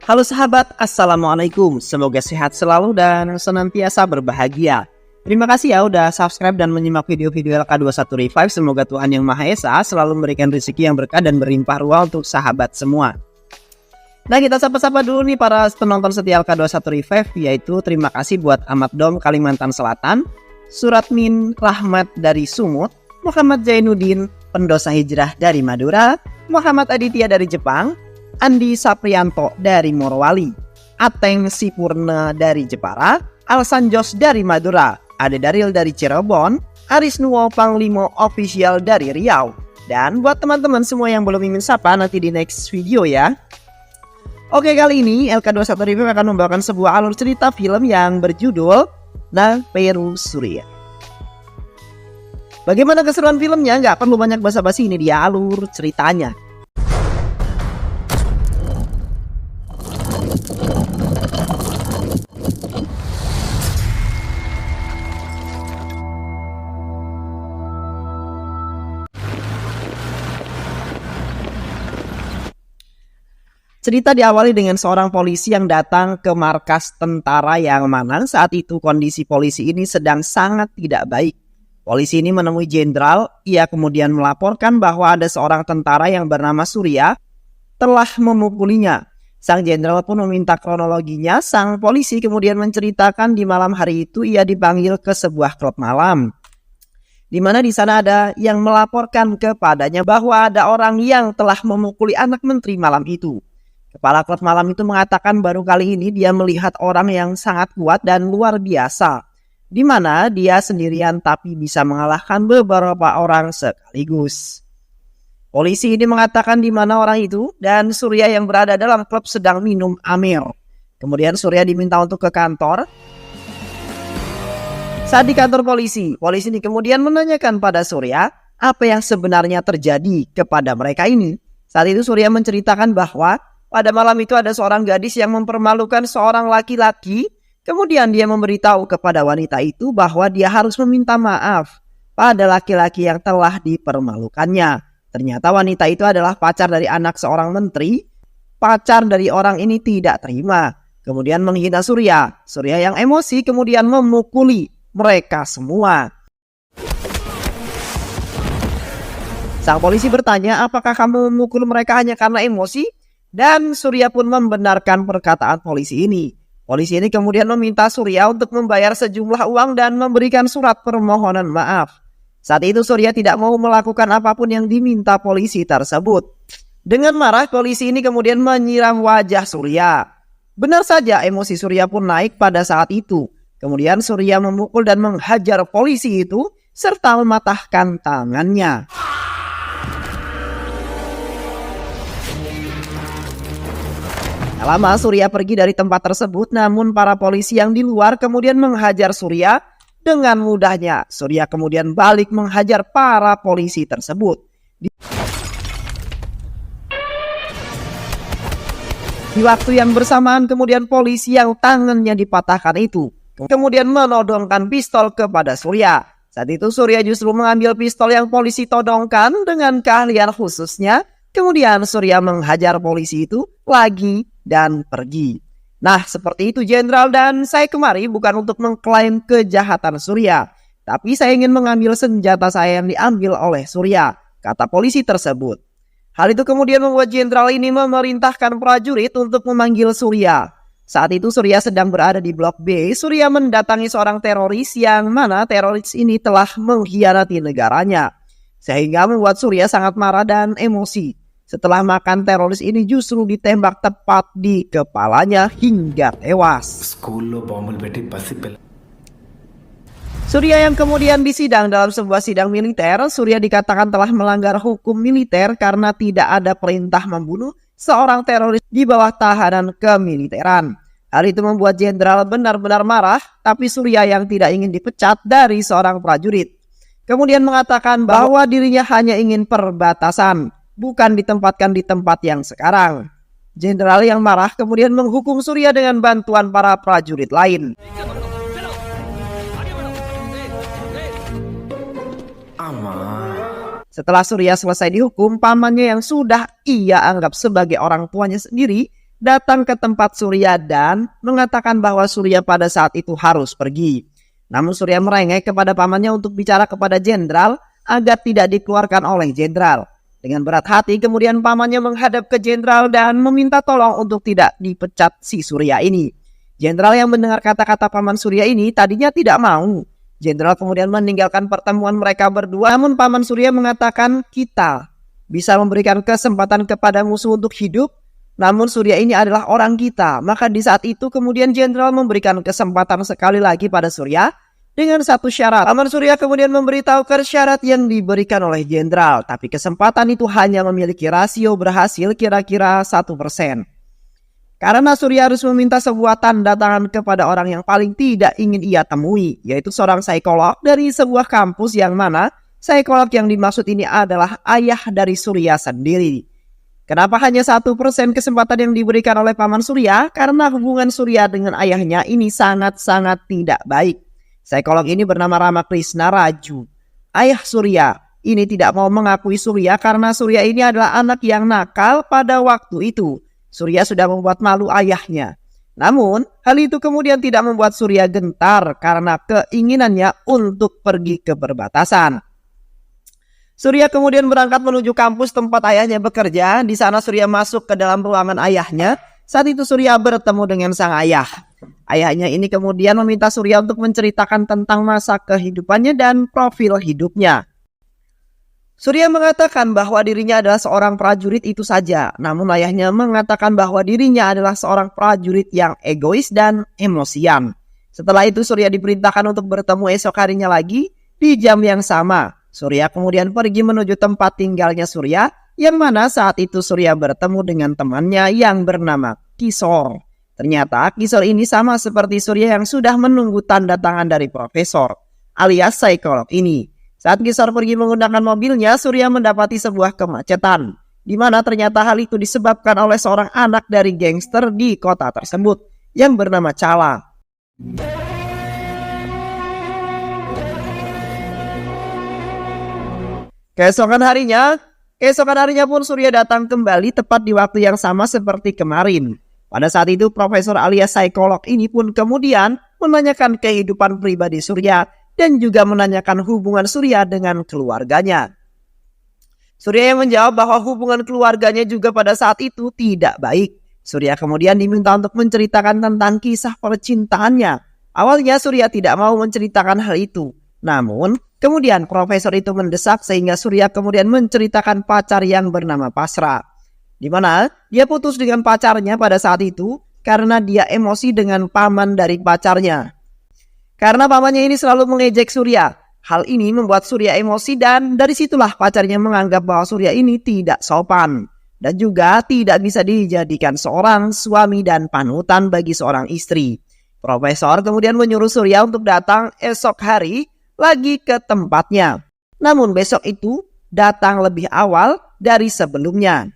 Halo sahabat, Assalamualaikum. Semoga sehat selalu dan senantiasa berbahagia. Terima kasih ya udah subscribe dan menyimak video-video LK21 Revive. Semoga Tuhan Yang Maha Esa selalu memberikan rezeki yang berkah dan berlimpah ruah untuk sahabat semua. Nah, kita sapa-sapa dulu nih para penonton setia LK21 Revive, yaitu terima kasih buat Ahmad Dom Kalimantan Selatan, Suratmin Rahmat dari Sumut, Muhammad Zainuddin pendosa hijrah dari Madura, Muhammad Aditya dari Jepang, Andi Saprianto dari Morowali, Ateng Sipurna dari Jepara, Alsan Jos dari Madura, Ade Daril dari Cirebon, Aris Nuwo Panglimo Official dari Riau. Dan buat teman-teman semua yang belum ingin sapa, nanti di next video ya. Oke, kali ini LK21 Review akan membawakan sebuah alur cerita film yang berjudul Na Peru Surya. Bagaimana keseruan filmnya? Nggak perlu banyak basa-basi, ini dia alur ceritanya. Cerita diawali dengan seorang polisi yang datang ke markas tentara yang mana saat itu kondisi polisi ini sedang sangat tidak baik. Polisi ini menemui jenderal, ia kemudian melaporkan bahwa ada seorang tentara yang bernama Surya telah memukulinya. Sang jenderal pun meminta kronologinya. Sang polisi kemudian menceritakan di malam hari itu ia dipanggil ke sebuah klub malam, di mana di sana ada yang melaporkan kepadanya bahwa ada orang yang telah memukuli anak menteri malam itu. Kepala klub malam itu mengatakan baru kali ini dia melihat orang yang sangat kuat dan luar biasa, di mana dia sendirian tapi bisa mengalahkan beberapa orang sekaligus. Polisi ini mengatakan di mana orang itu, dan Surya yang berada dalam klub sedang minum amir. Kemudian Surya diminta untuk ke kantor. Saat di kantor polisi ini kemudian menanyakan pada Surya apa yang sebenarnya terjadi kepada mereka ini. Saat itu Surya menceritakan bahwa pada malam itu ada seorang gadis yang mempermalukan seorang laki-laki. Kemudian dia memberitahu kepada wanita itu bahwa dia harus meminta maaf pada laki-laki yang telah dipermalukannya. Ternyata wanita itu adalah pacar dari anak seorang menteri. Pacar dari orang ini tidak terima, kemudian menghina Surya. Surya yang emosi kemudian memukuli mereka semua. Sang polisi bertanya, apakah kamu memukul mereka hanya karena emosi? Dan Surya pun membenarkan perkataan polisi ini. Polisi ini kemudian meminta Surya untuk membayar sejumlah uang dan memberikan surat permohonan maaf. Saat itu Surya tidak mau melakukan apapun yang diminta polisi tersebut. Dengan marah, polisi ini kemudian menyiram wajah Surya. Benar saja, emosi Surya pun naik pada saat itu. Kemudian Surya memukul dan menghajar polisi itu serta mematahkan tangannya. Tak lama Surya pergi dari tempat tersebut, namun para polisi yang di luar kemudian menghajar Surya dengan mudahnya. Surya kemudian balik menghajar para polisi tersebut. Di waktu yang bersamaan kemudian polisi yang tangannya dipatahkan itu kemudian menodongkan pistol kepada Surya. Saat itu Surya justru mengambil pistol yang polisi todongkan dengan keahlian khususnya. Kemudian Surya menghajar polisi itu lagi dan pergi. Nah, seperti itu jenderal, dan saya kemari bukan untuk mengklaim kejahatan Surya, tapi saya ingin mengambil senjata saya yang diambil oleh Surya, kata polisi tersebut. Hal itu kemudian membuat jenderal ini memerintahkan prajurit untuk memanggil Surya. Saat itu Surya sedang berada di Blok B. Surya mendatangi seorang teroris yang mana teroris ini telah mengkhianati negaranya, sehingga membuat Surya sangat marah dan emosi. Setelah makan, teroris ini justru ditembak tepat di kepalanya hingga tewas. Surya yang kemudian disidang dalam sebuah sidang militer. Surya dikatakan telah melanggar hukum militer karena tidak ada perintah membunuh seorang teroris di bawah tahanan kemiliteran. Hal itu membuat jenderal benar-benar marah, tapi Surya yang tidak ingin dipecat dari seorang prajurit kemudian mengatakan bahwa dirinya hanya ingin perbatasan, bukan ditempatkan di tempat yang sekarang. Jenderal yang marah kemudian menghukum Surya dengan bantuan para prajurit lain. Setelah Surya selesai dihukum, pamannya yang sudah ia anggap sebagai orang tuanya sendiri datang ke tempat Surya dan mengatakan bahwa Surya pada saat itu harus pergi. Namun Surya merengek kepada pamannya untuk bicara kepada jenderal agar tidak dikeluarkan oleh jenderal. Dengan berat hati kemudian pamannya menghadap ke jenderal dan meminta tolong untuk tidak dipecat si Surya ini. Jenderal yang mendengar kata-kata paman Surya ini tadinya tidak mau. Jenderal kemudian meninggalkan pertemuan mereka berdua, namun paman Surya mengatakan kita bisa memberikan kesempatan kepada musuh untuk hidup, namun Surya ini adalah orang kita. Maka di saat itu kemudian jenderal memberikan kesempatan sekali lagi pada Surya dengan satu syarat. Paman Surya kemudian memberitahukan syarat yang diberikan oleh jenderal, tapi kesempatan itu hanya memiliki rasio berhasil kira-kira 1%. Karena Surya harus meminta sebuah tanda tangan kepada orang yang paling tidak ingin ia temui, yaitu seorang psikolog dari sebuah kampus yang mana psikolog yang dimaksud ini adalah ayah dari Surya sendiri. Kenapa hanya 1% kesempatan yang diberikan oleh paman Surya? Karena hubungan Surya dengan ayahnya ini sangat-sangat tidak baik. Psikolog ini bernama Ramakrishna Raju. Ayah Surya ini tidak mau mengakui Surya karena Surya ini adalah anak yang nakal pada waktu itu. Surya sudah membuat malu ayahnya. Namun, hal itu kemudian tidak membuat Surya gentar karena keinginannya untuk pergi ke perbatasan. Surya kemudian berangkat menuju kampus tempat ayahnya bekerja. Di sana Surya masuk ke dalam ruangan ayahnya. Saat itu Surya bertemu dengan sang ayah. Ayahnya ini kemudian meminta Surya untuk menceritakan tentang masa kehidupannya dan profil hidupnya. Surya mengatakan bahwa dirinya adalah seorang prajurit itu saja. Namun ayahnya mengatakan bahwa dirinya adalah seorang prajurit yang egois dan emosian. Setelah itu Surya diperintahkan untuk bertemu esok harinya lagi di jam yang sama. Surya kemudian pergi menuju tempat tinggalnya Surya, yang mana saat itu Surya bertemu dengan temannya yang bernama Kisor. Ternyata Kisor ini sama seperti Surya yang sudah menunggu tanda tangan dari profesor alias psikolog ini. Saat Kisor pergi menggunakan mobilnya, Surya mendapati sebuah kemacetan, di mana ternyata hal itu disebabkan oleh seorang anak dari gangster di kota tersebut yang bernama Chala. Keesokan harinya pun Surya datang kembali tepat di waktu yang sama seperti kemarin. Pada saat itu profesor alias psikolog ini pun kemudian menanyakan kehidupan pribadi Surya dan juga menanyakan hubungan Surya dengan keluarganya. Surya yang menjawab bahwa hubungan keluarganya juga pada saat itu tidak baik. Surya kemudian diminta untuk menceritakan tentang kisah percintaannya. Awalnya Surya tidak mau menceritakan hal itu. Namun, kemudian profesor itu mendesak sehingga Surya kemudian menceritakan pacar yang bernama Pasra. Di mana dia putus dengan pacarnya pada saat itu karena dia emosi dengan paman dari pacarnya. Karena pamannya ini selalu mengejek Surya. Hal ini membuat Surya emosi dan dari situlah pacarnya menganggap bahwa Surya ini tidak sopan. Dan juga tidak bisa dijadikan seorang suami dan panutan bagi seorang istri. Profesor kemudian menyuruh Surya untuk datang esok hari lagi ke tempatnya. Namun besok itu datang lebih awal dari sebelumnya.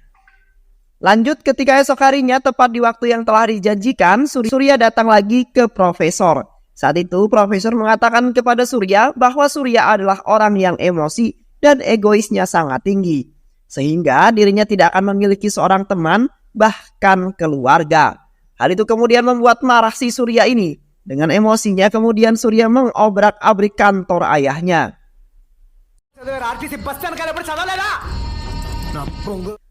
Lanjut ketika esok harinya tepat di waktu yang telah dijanjikan, Surya datang lagi ke profesor. Saat itu profesor mengatakan kepada Surya bahwa Surya adalah orang yang emosi dan egoisnya sangat tinggi. Sehingga dirinya tidak akan memiliki seorang teman bahkan keluarga. Hal itu kemudian membuat marah si Surya ini. Dengan emosinya kemudian Surya mengobrak-abrik kantor ayahnya.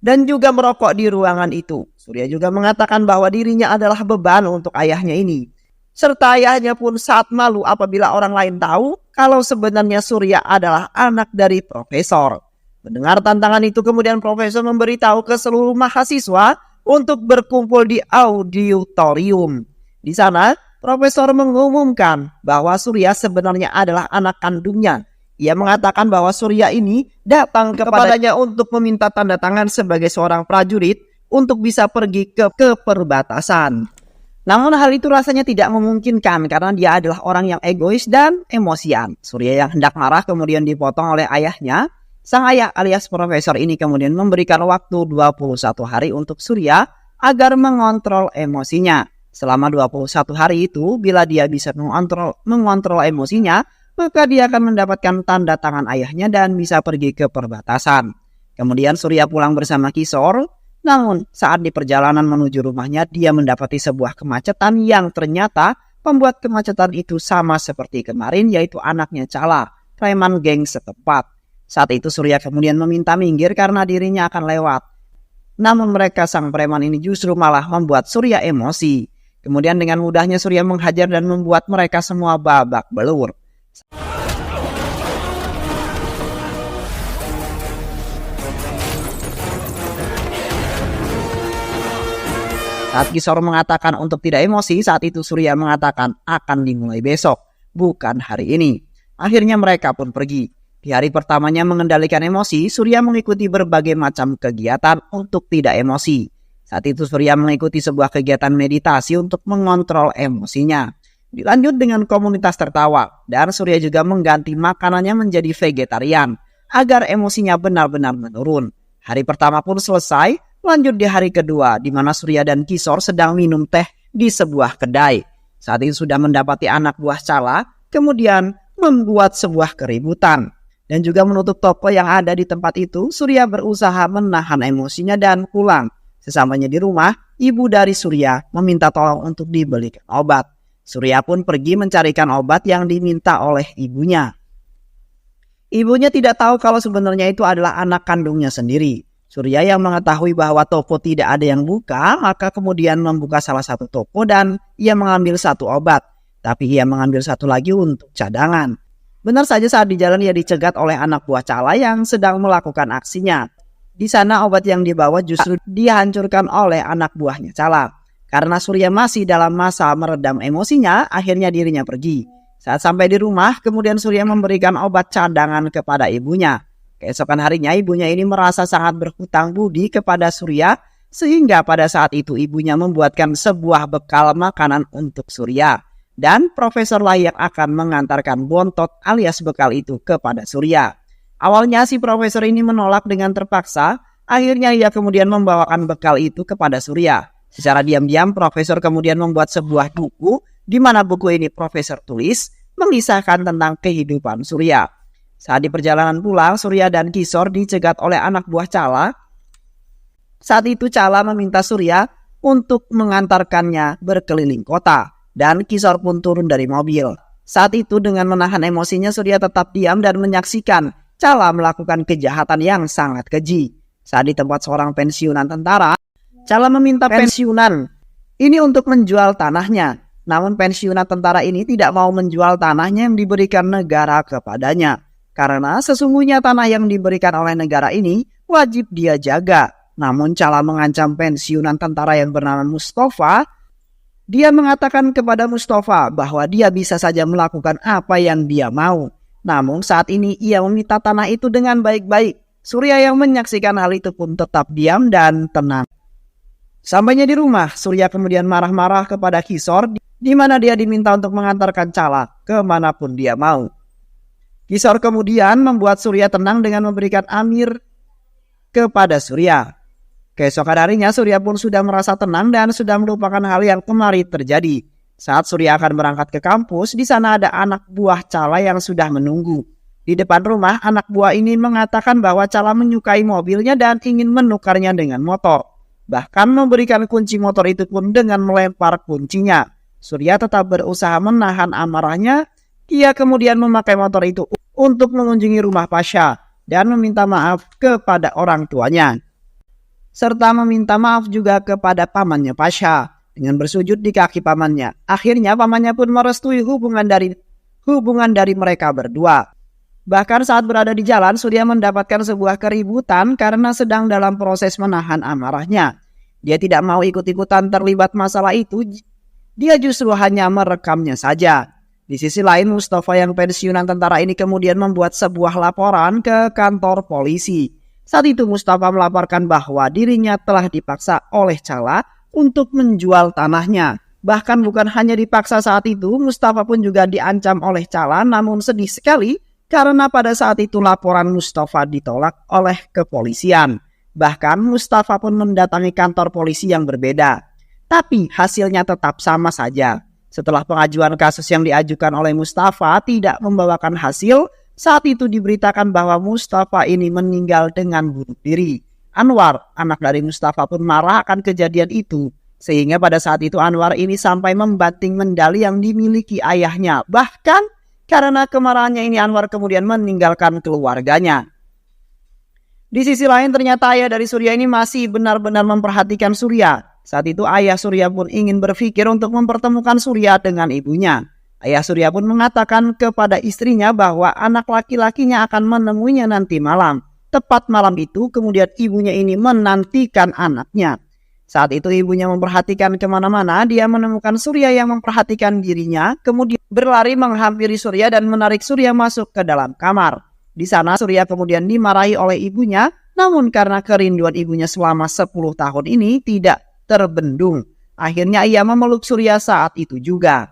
Dan juga merokok di ruangan itu. Surya juga mengatakan bahwa dirinya adalah beban untuk ayahnya ini. Serta ayahnya pun saat malu apabila orang lain tahu kalau sebenarnya Surya adalah anak dari profesor. Mendengar tantangan itu kemudian profesor memberitahu ke seluruh mahasiswa untuk berkumpul di auditorium. Di sana profesor mengumumkan bahwa Surya sebenarnya adalah anak kandungnya. Ia mengatakan bahwa Surya ini datang kepadanya untuk meminta tanda tangan sebagai seorang prajurit untuk bisa pergi ke perbatasan. Namun hal itu rasanya tidak memungkinkan karena dia adalah orang yang egois dan emosian. Surya yang hendak marah kemudian dipotong oleh ayahnya. Sang ayah alias profesor ini kemudian memberikan waktu 21 hari untuk Surya agar mengontrol emosinya. Selama 21 hari itu bila dia bisa mengontrol emosinya, maka dia akan mendapatkan tanda tangan ayahnya dan bisa pergi ke perbatasan. Kemudian Surya pulang bersama Kishore, namun saat di perjalanan menuju rumahnya dia mendapati sebuah kemacetan yang ternyata pembuat kemacetan itu sama seperti kemarin, yaitu anaknya Chala, preman geng setempat. Saat itu Surya kemudian meminta minggir karena dirinya akan lewat. Namun mereka sang preman ini justru malah membuat Surya emosi. Kemudian dengan mudahnya Surya menghajar dan membuat mereka semua babak belur. Saat Kishore mengatakan untuk tidak emosi, saat itu Surya mengatakan akan dimulai besok, bukan hari ini. Akhirnya mereka pun pergi. Di hari pertamanya mengendalikan emosi, Surya mengikuti berbagai macam kegiatan untuk tidak emosi. Saat itu Surya mengikuti sebuah kegiatan meditasi untuk mengontrol emosinya. Dilanjut dengan komunitas tertawa, dan Surya juga mengganti makanannya menjadi vegetarian agar emosinya benar-benar menurun. Hari pertama pun selesai. Lanjut di hari kedua, di mana Surya dan Kishore sedang minum teh di sebuah kedai. Saat itu sudah mendapati anak buah Chala, kemudian membuat sebuah keributan. Dan juga menutup toko yang ada di tempat itu, Surya berusaha menahan emosinya dan pulang. Sesampainya di rumah, ibu dari Surya meminta tolong untuk dibelikan obat. Surya pun pergi mencarikan obat yang diminta oleh ibunya. Ibunya tidak tahu kalau sebenarnya itu adalah anak kandungnya sendiri. Surya yang mengetahui bahwa toko tidak ada yang buka, maka kemudian membuka salah satu toko dan ia mengambil satu obat. Tapi ia mengambil satu lagi untuk cadangan. Benar saja saat di jalan ia dicegat oleh anak buah Chala yang sedang melakukan aksinya. Di sana obat yang dibawa justru dihancurkan oleh anak buahnya Chala. Karena Surya masih dalam masa meredam emosinya, akhirnya dirinya pergi. Saat sampai di rumah, kemudian Surya memberikan obat cadangan kepada ibunya. Keesokan harinya ibunya ini merasa sangat berhutang budi kepada Surya, sehingga pada saat itu ibunya membuatkan sebuah bekal makanan untuk Surya. Dan profesorlah yang akan mengantarkan bontot alias bekal itu kepada Surya. Awalnya si profesor ini menolak dengan terpaksa, akhirnya ia kemudian membawakan bekal itu kepada Surya. Secara diam-diam profesor kemudian membuat sebuah buku, di mana buku ini profesor tulis mengisahkan tentang kehidupan Surya. Saat di perjalanan pulang, Surya dan Kishore dicegat oleh anak buah Chala. Saat itu Chala meminta Surya untuk mengantarkannya berkeliling kota. Dan Kishore pun turun dari mobil. Saat itu dengan menahan emosinya, Surya tetap diam dan menyaksikan Chala melakukan kejahatan yang sangat keji. Saat di tempat seorang pensiunan tentara, Chala meminta pensiunan ini untuk menjual tanahnya. Namun pensiunan tentara ini tidak mau menjual tanahnya yang diberikan negara kepadanya. Karena sesungguhnya tanah yang diberikan oleh negara ini wajib dia jaga. Namun Chala mengancam pensiunan tentara yang bernama Mustafa. Dia mengatakan kepada Mustafa bahwa dia bisa saja melakukan apa yang dia mau. Namun saat ini ia meminta tanah itu dengan baik-baik. Surya yang menyaksikan hal itu pun tetap diam dan tenang. Sampainya di rumah, Surya kemudian marah-marah kepada Kishore, di mana dia diminta untuk mengantarkan Chala kemanapun dia mau. Kishore kemudian membuat Surya tenang dengan memberikan amir kepada Surya. Keesokan harinya Surya pun sudah merasa tenang dan sudah melupakan hal yang kemarin terjadi. Saat Surya akan berangkat ke kampus, di sana ada anak buah Chala yang sudah menunggu. Di depan rumah, anak buah ini mengatakan bahwa Chala menyukai mobilnya dan ingin menukarnya dengan motor. Bahkan memberikan kunci motor itu pun dengan melempar kuncinya. Surya tetap berusaha menahan amarahnya. Ia kemudian memakai motor itu untuk mengunjungi rumah Pasha dan meminta maaf kepada orang tuanya. Serta meminta maaf juga kepada pamannya Pasha dengan bersujud di kaki pamannya. Akhirnya pamannya pun merestui hubungan dari mereka berdua. Bahkan saat berada di jalan, Surya mendapatkan sebuah keributan karena sedang dalam proses menahan amarahnya. Dia tidak mau ikut-ikutan terlibat masalah itu. Dia justru hanya merekamnya saja. Di sisi lain, Mustafa yang pensiunan tentara ini kemudian membuat sebuah laporan ke kantor polisi. Saat itu Mustafa melaporkan bahwa dirinya telah dipaksa oleh Chala untuk menjual tanahnya. Bahkan bukan hanya dipaksa saat itu, Mustafa pun juga diancam oleh Chala, namun sedih sekali karena pada saat itu laporan Mustafa ditolak oleh kepolisian. Bahkan Mustafa pun mendatangi kantor polisi yang berbeda. Tapi hasilnya tetap sama saja. Setelah pengajuan kasus yang diajukan oleh Mustafa tidak membawakan hasil, saat itu diberitakan bahwa Mustafa ini meninggal dengan bunuh diri. Anwar, anak dari Mustafa pun marah akan kejadian itu. Sehingga pada saat itu Anwar ini sampai membanting medali yang dimiliki ayahnya. Bahkan karena kemarahannya ini Anwar kemudian meninggalkan keluarganya. Di sisi lain ternyata ayah dari Surya ini masih benar-benar memperhatikan Surya. Saat itu ayah Surya pun ingin berpikir untuk mempertemukan Surya dengan ibunya. Ayah Surya pun mengatakan kepada istrinya bahwa anak laki-lakinya akan menemuinya nanti malam. Tepat malam itu kemudian ibunya ini menantikan anaknya. Saat itu ibunya memperhatikan kemana-mana, dia menemukan Surya yang memperhatikan dirinya, kemudian berlari menghampiri Surya dan menarik Surya masuk ke dalam kamar. Di sana Surya kemudian dimarahi oleh ibunya, namun karena kerinduan ibunya selama 10 tahun ini tidak terbendung. Akhirnya ia memeluk Surya saat itu juga.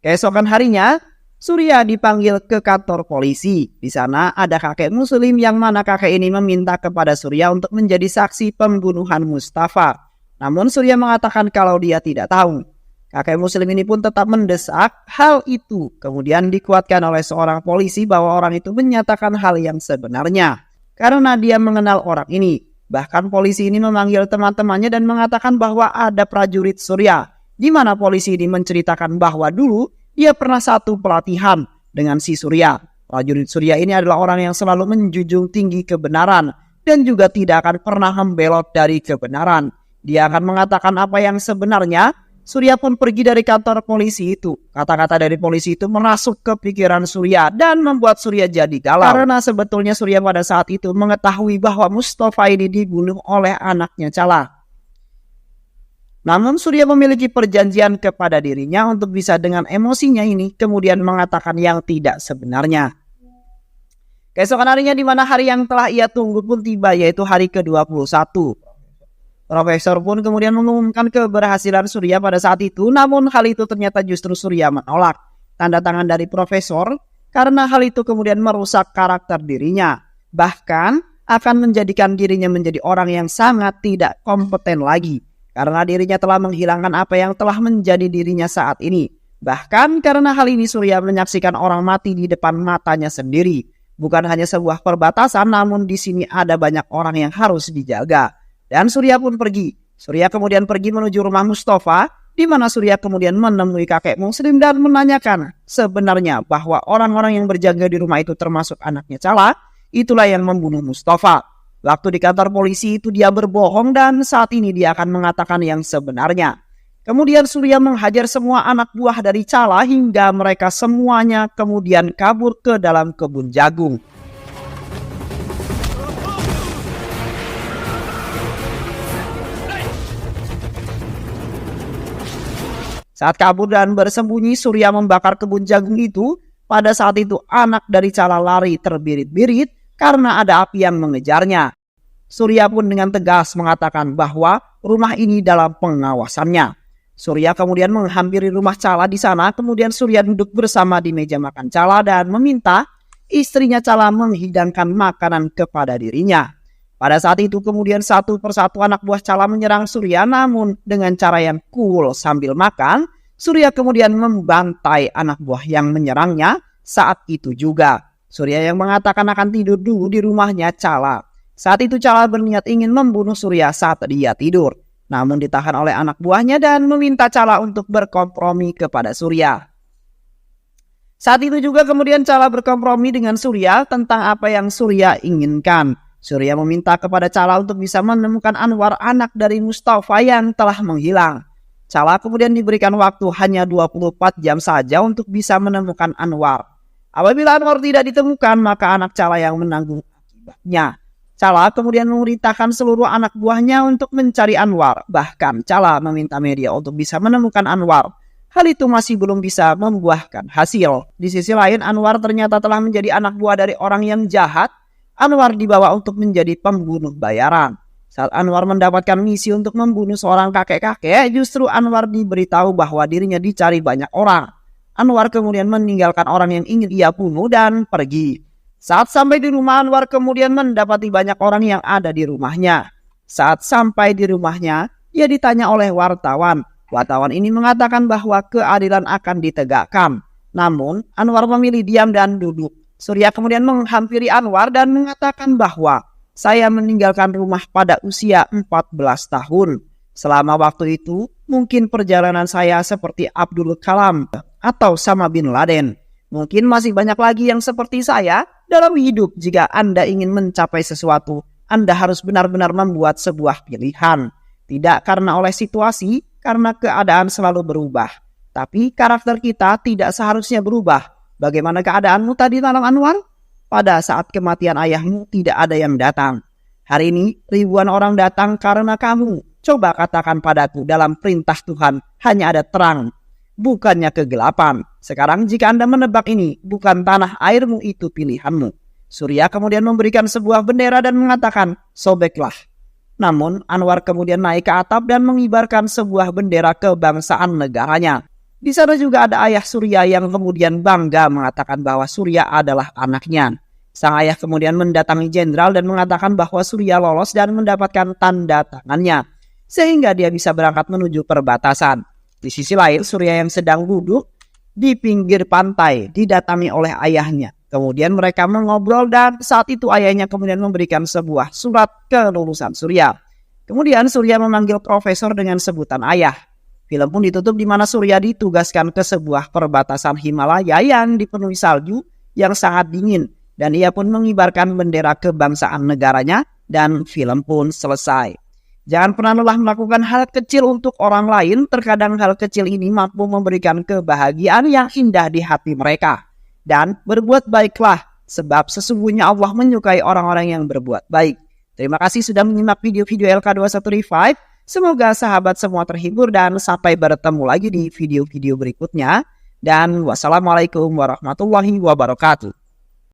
Keesokan harinya, Surya dipanggil ke kantor polisi. Di sana ada kakek muslim yang mana kakek ini meminta kepada Surya untuk menjadi saksi pembunuhan Mustafa. Namun Surya mengatakan kalau dia tidak tahu. Kakek muslim ini pun tetap mendesak hal itu. Kemudian dikuatkan oleh seorang polisi bahwa orang itu menyatakan hal yang sebenarnya. Karena dia mengenal orang ini. Bahkan polisi ini memanggil teman-temannya dan mengatakan bahwa ada prajurit Surya. Di mana polisi ini menceritakan bahwa dulu dia pernah satu pelatihan dengan si Surya. Prajurit Surya ini adalah orang yang selalu menjunjung tinggi kebenaran dan juga tidak akan pernah membelot dari kebenaran. Dia akan mengatakan apa yang sebenarnya. Surya pun pergi dari kantor polisi itu. Kata-kata dari polisi itu merasuk ke pikiran Surya dan membuat Surya jadi galau. Karena sebetulnya Surya pada saat itu mengetahui bahwa Mustafa ini dibunuh oleh anaknya Cala. Namun Surya memiliki perjanjian kepada dirinya untuk bisa dengan emosinya ini kemudian mengatakan yang tidak sebenarnya. Keesokan harinya di mana hari yang telah ia tunggu pun tiba, yaitu hari ke-21. Profesor pun kemudian mengumumkan keberhasilan Surya pada saat itu, namun hal itu ternyata justru Surya menolak. Tanda tangan dari profesor karena hal itu kemudian merusak karakter dirinya. Bahkan akan menjadikan dirinya menjadi orang yang sangat tidak kompeten lagi. Karena dirinya telah menghilangkan apa yang telah menjadi dirinya saat ini. Bahkan karena hal ini Surya menyaksikan orang mati di depan matanya sendiri. Bukan hanya sebuah perbatasan, namun di sini ada banyak orang yang harus dijaga. Dan Surya pun pergi. Surya kemudian pergi menuju rumah Mustafa, di mana Surya kemudian menemui kakek muslim dan menanyakan sebenarnya bahwa orang-orang yang berjaga di rumah itu termasuk anaknya Cala, itulah yang membunuh Mustafa. Waktu di kantor polisi itu dia berbohong dan saat ini dia akan mengatakan yang sebenarnya. Kemudian Surya menghajar semua anak buah dari Cala hingga mereka semuanya kemudian kabur ke dalam kebun jagung. Saat kabur dan bersembunyi, Surya membakar kebun jagung itu. Pada saat itu anak dari Cala lari terbirit-birit karena ada api yang mengejarnya. Surya pun dengan tegas mengatakan bahwa rumah ini dalam pengawasannya. Surya kemudian menghampiri rumah Cala di sana. Kemudian Surya duduk bersama di meja makan Cala dan meminta istrinya Cala menghidangkan makanan kepada dirinya. Pada saat itu kemudian satu persatu anak buah Cala menyerang Surya, namun dengan cara yang cool sambil makan, Surya kemudian membantai anak buah yang menyerangnya saat itu juga. Surya yang mengatakan akan tidur dulu di rumahnya Cala. Saat itu Cala berniat ingin membunuh Surya saat dia tidur, namun ditahan oleh anak buahnya dan meminta Cala untuk berkompromi kepada Surya. Saat itu juga kemudian Cala berkompromi dengan Surya tentang apa yang Surya inginkan. Surya meminta kepada Cala untuk bisa menemukan Anwar, anak dari Mustafa yang telah menghilang. Cala kemudian diberikan waktu hanya 24 jam saja untuk bisa menemukan Anwar. Apabila Anwar tidak ditemukan, maka anak Cala yang menanggung akibatnya. Cala kemudian memerintahkan seluruh anak buahnya untuk mencari Anwar. Bahkan Cala meminta media untuk bisa menemukan Anwar. Hal itu masih belum bisa membuahkan hasil. Di sisi lain, Anwar ternyata telah menjadi anak buah dari orang yang jahat. Anwar dibawa untuk menjadi pembunuh bayaran. Saat Anwar mendapatkan misi untuk membunuh seorang kakek-kakek, justru Anwar diberitahu bahwa dirinya dicari banyak orang. Anwar kemudian meninggalkan orang yang ingin ia bunuh dan pergi. Saat sampai di rumah, Anwar kemudian mendapati banyak orang yang ada di rumahnya. Saat sampai di rumahnya, ia ditanya oleh wartawan, Wartawan ini mengatakan bahwa keadilan akan ditegakkan. Namun, Anwar memilih diam dan duduk. Surya kemudian menghampiri Anwar dan mengatakan bahwa saya meninggalkan rumah pada usia 14 tahun. Selama waktu itu, mungkin perjalanan saya seperti Abdul Kalam atau Osama bin Laden. Mungkin masih banyak lagi yang seperti saya dalam hidup. Jika Anda ingin mencapai sesuatu, Anda harus benar-benar membuat sebuah pilihan. Tidak karena oleh situasi, karena keadaan selalu berubah. Tapi karakter kita tidak seharusnya berubah. Bagaimana keadaanmu tadi, Tanang Anwar? Pada saat kematian ayahmu tidak ada yang datang. Hari ini ribuan orang datang karena kamu. Coba katakan padaku, dalam perintah Tuhan hanya ada terang, bukannya kegelapan. Sekarang jika Anda menebak ini bukan tanah airmu, itu pilihanmu. Surya kemudian memberikan sebuah bendera dan mengatakan, sobeklah. Namun Anwar kemudian naik ke atap dan mengibarkan sebuah bendera kebangsaan negaranya. Di sana juga ada ayah Surya yang kemudian bangga mengatakan bahwa Surya adalah anaknya. Sang ayah kemudian mendatangi jenderal dan mengatakan bahwa Surya lolos dan mendapatkan tanda tangannya, sehingga dia bisa berangkat menuju perbatasan. Di sisi lain, Surya yang sedang duduk di pinggir pantai didatangi oleh ayahnya. Kemudian mereka mengobrol dan saat itu ayahnya kemudian memberikan sebuah surat kelulusan Surya. Kemudian Surya memanggil profesor dengan sebutan ayah. Film pun ditutup di mana Surya ditugaskan ke sebuah perbatasan Himalaya yang dipenuhi salju yang sangat dingin. Dan ia pun mengibarkan bendera kebangsaan negaranya dan film pun selesai. Jangan pernah lelah melakukan hal kecil untuk orang lain. Terkadang hal kecil ini mampu memberikan kebahagiaan yang indah di hati mereka. Dan berbuat baiklah, sebab sesungguhnya Allah menyukai orang-orang yang berbuat baik. Terima kasih sudah menyimak video-video LK21 Revive. Semoga sahabat semua terhibur dan sampai bertemu lagi di video-video berikutnya. Dan wassalamualaikum warahmatullahi wabarakatuh.